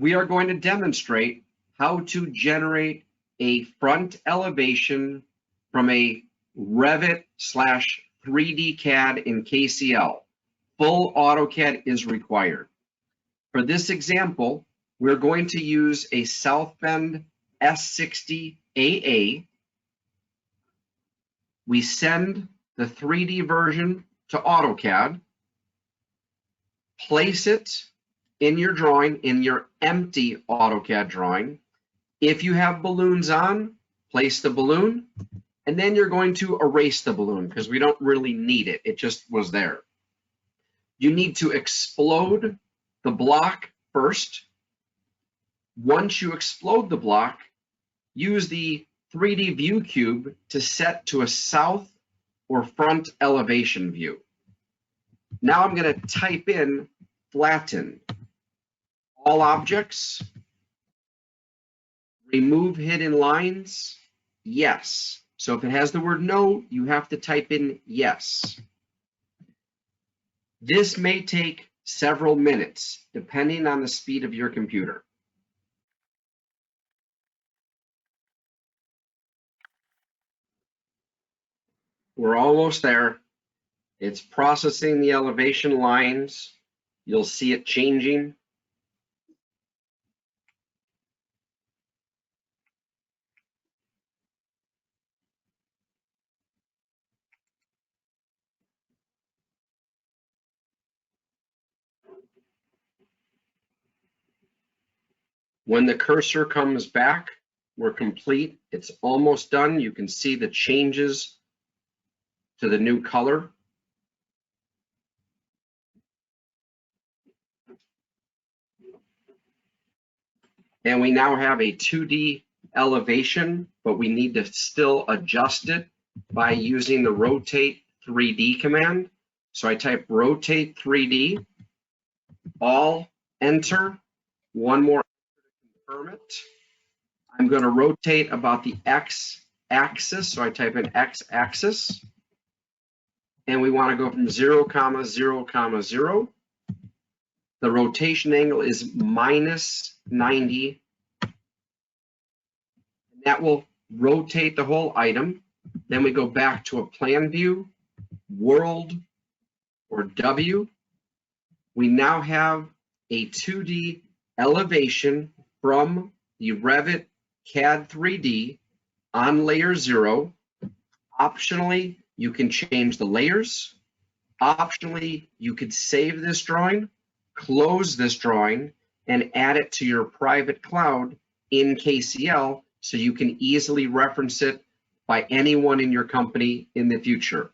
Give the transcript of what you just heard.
we are going to demonstrate how to generate a front elevation from a Revit / 3D CAD in KCL. Full AutoCAD is required. For this example, we're going to use a South Bend S60 AA. We send the 3D version to AutoCAD, place it in your drawing, in your empty AutoCAD drawing. If you have balloons on, place the balloon, and then you're going to erase the balloon because we don't really need it. It just was there. You need to explode the block first. Once you explode the block, use the 3D view cube to set to a south or front elevation view. Now I'm going to type in flatten. All objects. Remove hidden lines. Yes. So if it has the word no, you have to type in yes. This may take several minutes, depending on the speed of your computer. We're almost there. It's processing the elevation lines. You'll see it changing. When the cursor comes back, we're complete. It's almost done. You can see the changes to the new color. And we now have a 2D elevation, but we need to still adjust it by using the rotate 3D command. So I type rotate 3D, all, enter, one more to confirm it. I'm going to rotate about the X axis, so I type in X axis. And we want to go from 0, 0, 0. The rotation angle is -90. That will rotate the whole item. Then we go back to a plan view, world, or W. We now have a 2D elevation from the Revit CAD 3D on layer 0. Optionally, you can change the layers. Optionally, you could save this drawing, close this drawing, and add it to your private cloud in KCL so you can easily reference it by anyone in your company in the future.